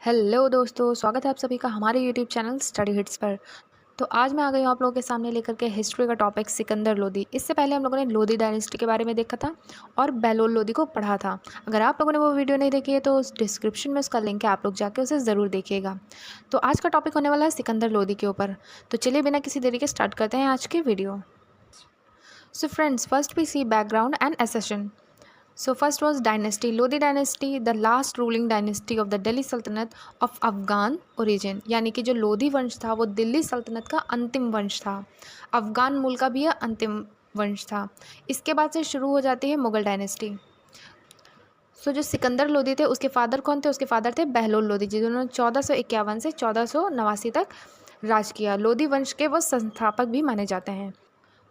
Hello दोस्तों, स्वागत है आप सभी का हमारे यूट्यूब चैनल स्टडी हिट्स पर। तो आज मैं आ गई हूँ आप लोगों के सामने लेकर के हिस्ट्री का टॉपिक सिकंदर लोदी। इससे पहले हम लोगों ने लोदी डायनेस्टी के बारे में देखा था और बेलोल लोदी को पढ़ा था। अगर आप लोगों ने वो वीडियो नहीं देखी है तो उस डिस्क्रिप्शन में उसका लिंक है, आप लोग जाके उसे ज़रूर देखिएगा। तो आज का टॉपिक होने वाला है सिकंदर लोदी के ऊपर। तो चलिए बिना किसी देरी के स्टार्ट करते हैं आज की video. So friends, first we see background and accession. So first was dynasty, Lodi dynasty, the last ruling dynasty of the Delhi Sultanate of Afghan origin. यानी कि जो लोधी वंश था वो दिल्ली सल्तनत का अंतिम वंश था। अफ़गान मूल का भी यह अंतिम वंश था। इसके बाद से शुरू हो जाती है मुग़ल डायनेस्टी। सो जो सिकंदर लोधी थे उसके फादर कौन थे? उसके फादर थे बहलोल लोधी, जिन्होंने 1451 से 1489 तक राज किया। लोधी वंश के वो संस्थापक भी माने जाते हैं।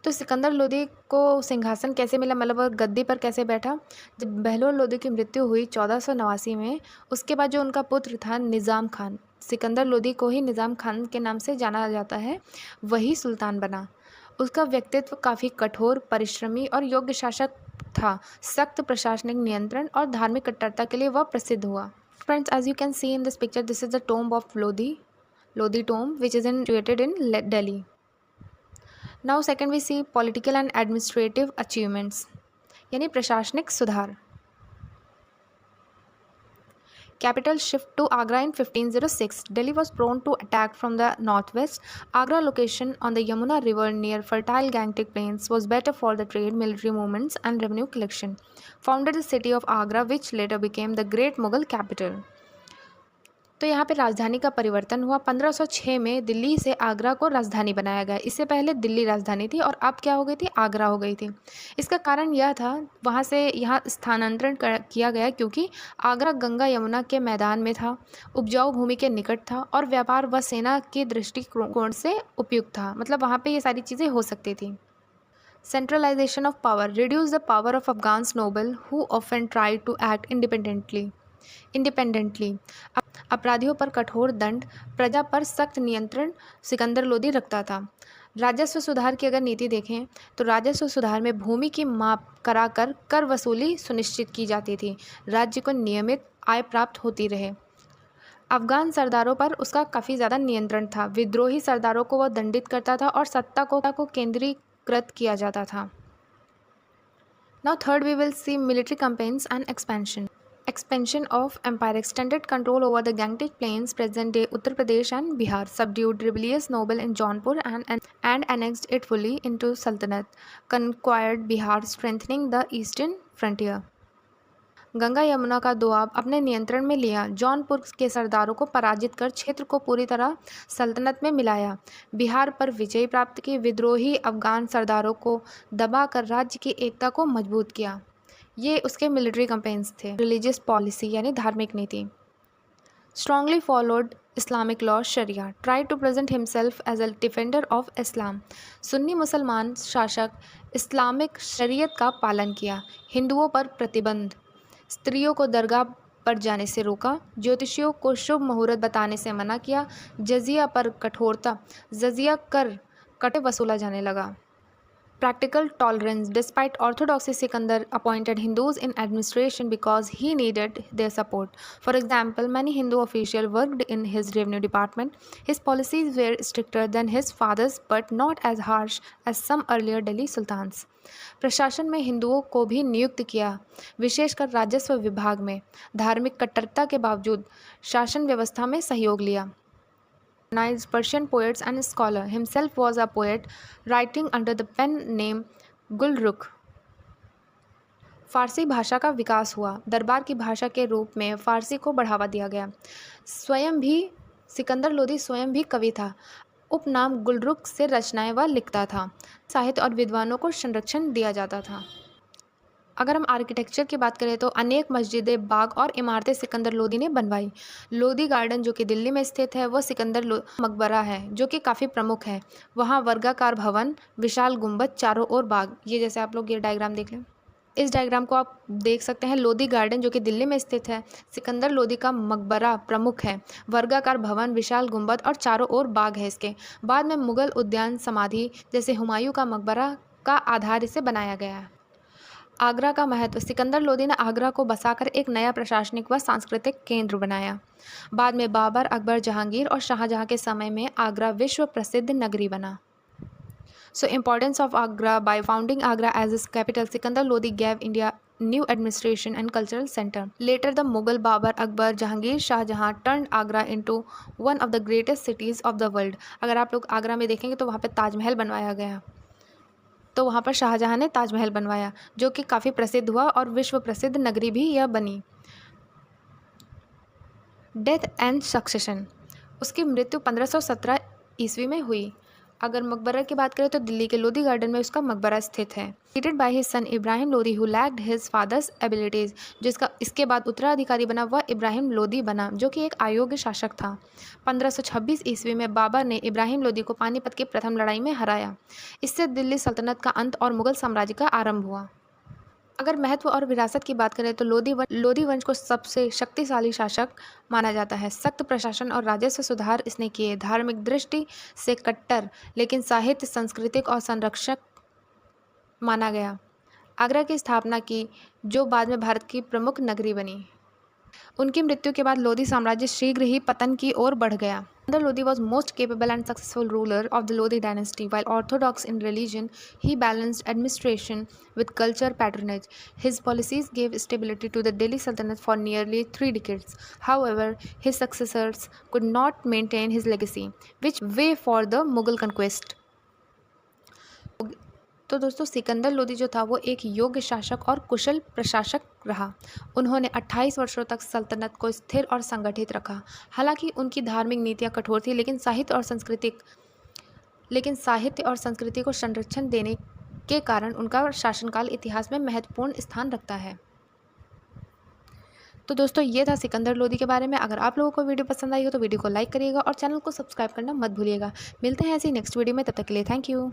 तो सिकंदर लोधी को सिंहासन कैसे मिला, मतलब वह गद्दी पर कैसे बैठा? जब बहलोल लोधी की मृत्यु हुई 1489 में, उसके बाद जो उनका पुत्र था निज़ाम खान, सिकंदर लोधी को ही निज़ाम खान के नाम से जाना जाता है, वही सुल्तान बना। उसका व्यक्तित्व काफ़ी कठोर, परिश्रमी और योग्य शासक था। सख्त प्रशासनिक नियंत्रण और धार्मिक कट्टरता के लिए वह प्रसिद्ध हुआ। Friends, as you can see in this picture, this is the tomb of Lodhi tomb which is situated in Delhi. Now second we see political and administrative achievements, यानी प्रशासनिक सुधार. Capital shift to Agra in 1506. Delhi was prone to attack from the northwest. Agra, location on the Yamuna River near fertile Gangetic Plains, was better for the trade, military movements, and revenue collection. Founded the city of Agra, which later became the great Mughal capital. तो यहाँ पे राजधानी का परिवर्तन हुआ। 1506 में दिल्ली से आगरा को राजधानी बनाया गया। इससे पहले दिल्ली राजधानी थी और अब क्या हो गई थी? आगरा हो गई थी। इसका कारण यह था, वहाँ से यहाँ स्थानांतरण किया गया क्योंकि आगरा गंगा यमुना के मैदान में था, उपजाऊ भूमि के निकट था और व्यापार व सेना के दृष्टिकोण से उपयुक्त था। मतलब वहाँ पर ये सारी चीज़ें हो सकती थी। Centralisation of power reduce the power of Afghan noble who often try to act independently. अपराधियों पर कठोर दंड, प्रजा पर सख्त नियंत्रण सिकंदर लोधी रखता था। राजस्व सुधार की अगर नीति देखें तो राजस्व सुधार में भूमि की माप कराकर कर वसूली सुनिश्चित की जाती थी। राज्य को नियमित आय प्राप्त होती रहे। अफगान सरदारों पर उसका काफ़ी ज़्यादा नियंत्रण था। विद्रोही सरदारों को वह दंडित करता था और सत्ता को केंद्रीकृत किया जाता था। Now third we will see military campaigns and expansion. Expansion of empire, extended control over the Gangetic Plains, present-day Uttar Pradesh and Bihar, subdued rebellious noble in Jaunpur and annexed it fully into Sultanate, conquered Bihar, strengthening the eastern frontier. Ganga Yamuna का दोआब अपने नियंत्रण में लिया। जौनपुर के सरदारों को पराजित कर क्षेत्र को पूरी तरह सल्तनत में मिलाया। बिहार पर विजय प्राप्त की। विद्रोही अफगान सरदारों को दबाकर राज्य की एकता को मजबूत किया। ये उसके मिलिट्री कैंपेन्स थे. रिलीजियस पॉलिसी यानी धार्मिक नीति. Strongly followed Islamic law sharia, try to present himself as a defender of Islam. सुन्नी मुसलमान शासक इस्लामिक शरीयत का पालन किया. हिंदुओं पर प्रतिबंध. स्त्रियों को दरगाह पर जाने से रोका. ज्योतिषियों को शुभ मुहूर्त बताने से मना किया. जजिया पर कठोरता. जजिया कर कटे वसूला जाने लगा. Practical tolerance. Despite orthodoxy, Sikandar appointed Hindus in administration because he needed their support. For example, many Hindu officials worked in his revenue department. His policies were stricter than his father's but not as harsh as some earlier Delhi sultans. प्रशासन में हिंदुओं को भी नियुक्त किया, विशेषकर राजस्व विभाग में. धार्मिक कट्टरता के बावजूद शासन व्यवस्था में सहयोग लिया. Persian poets and scholar. Himself was a poet, writing under the pen name Gulrukh. फारसी भाषा का विकास हुआ. दरबार की भाषा के रूप में फारसी को बढ़ावा दिया गया. सिकंदर लोधी स्वयं भी कवि था. उपनाम गुलरुख से रचनाएं वह लिखता था. साहित्य और विद्वानों को संरक्षण दिया जाता था. अगर हम आर्किटेक्चर की बात करें तो अनेक मस्जिदें, बाग और इमारतें सिकंदर लोधी ने बनवाई. लोधी गार्डन जो कि दिल्ली में स्थित है, वह सिकंदर मकबरा है जो कि काफ़ी प्रमुख है. वहाँ वर्गाकार भवन, विशाल गुंबद, चारों ओर बाग. ये जैसे आप लोग ये डायग्राम देख लें, इस डायग्राम को आप देख सकते हैं. लोधी गार्डन जो कि दिल्ली में स्थित है, सिकंदर लोधी का मकबरा प्रमुख है. वर्गाकार भवन, विशाल गुंबद और चारों ओर बाग है इसके. बाद में मुगल उद्यान, समाधि जैसे हुमायूं का मकबरा का आधार इसे बनाया गया है. आगरा का महत्व। सिकंदर लोदी ने आगरा को बसाकर एक नया प्रशासनिक व सांस्कृतिक केंद्र बनाया। बाद में बाबर, अकबर, जहांगीर और शाहजहां के समय में आगरा विश्व प्रसिद्ध नगरी बना। So importance of Agra. By founding Agra as its capital, Sikandar Lodi gave India new administration and cultural center. Later, the Mughal Babar, Akbar, Jahangir, Shahjahan turned Agra into one of the greatest cities of the world. अगर आप लोग आगरा में देखेंगे तो वहाँ पे ताजमहल बनवाया गया, तो वहाँ पर शाहजहां ने ताजमहल बनवाया जो कि काफ़ी प्रसिद्ध हुआ और विश्व प्रसिद्ध नगरी भी यह बनी। Death and succession. उसकी मृत्यु 1517 ईस्वी में हुई। अगर मकबरा की बात करें तो दिल्ली के लोधी गार्डन में उसका मकबरा स्थित है। Seated by his son Ibrahim Lodi who lacked his father's abilities. जिसका इसके बाद उत्तराधिकारी बना वह इब्राहिम लोदी बना जो कि एक अयोग्य शासक था। 1526 ईस्वी में बाबर ने इब्राहिम लोदी को पानीपत की प्रथम लड़ाई में हराया। इससे दिल्ली सल्तनत का अंत और मुगल साम्राज्य का आरंभ हुआ। अगर महत्व और विरासत की बात करें तो लोधी वंश को सबसे शक्तिशाली शासक माना जाता है। सख्त प्रशासन और राजस्व सुधार इसने किए। धार्मिक दृष्टि से कट्टर लेकिन साहित्य, सांस्कृतिक और संरक्षक माना गया। आगरा की स्थापना की जो बाद में भारत की प्रमुख नगरी बनी। उनकी मृत्यु के बाद लोधी साम्राज्य शीघ्र ही पतन की ओर बढ़ गया। Sikandar Lodi was most capable and successful ruler of the Lodi dynasty. While orthodox in religion, he balanced administration with culture patronage. His policies gave stability to the Delhi Sultanate for nearly 3 decades. However, his successors could not maintain his legacy, which way for the Mughal conquest. तो दोस्तों सिकंदर लोदी जो था वो एक योग्य शासक और कुशल प्रशासक रहा। उन्होंने 28 वर्षों तक सल्तनत को स्थिर और संगठित रखा। हालांकि उनकी धार्मिक नीतियां कठोर थी लेकिन साहित्य और संस्कृति को संरक्षण देने के कारण उनका शासनकाल इतिहास में महत्वपूर्ण स्थान रखता है। तो दोस्तों ये था सिकंदर लोदी के बारे में। अगर आप लोगों को वीडियो पसंद आई हो तो वीडियो को लाइक करिएगा और चैनल को सब्सक्राइब करना मत भूलिएगा। मिलते हैं ऐसी नेक्स्ट वीडियो में, तब तक के लिए थैंक यू।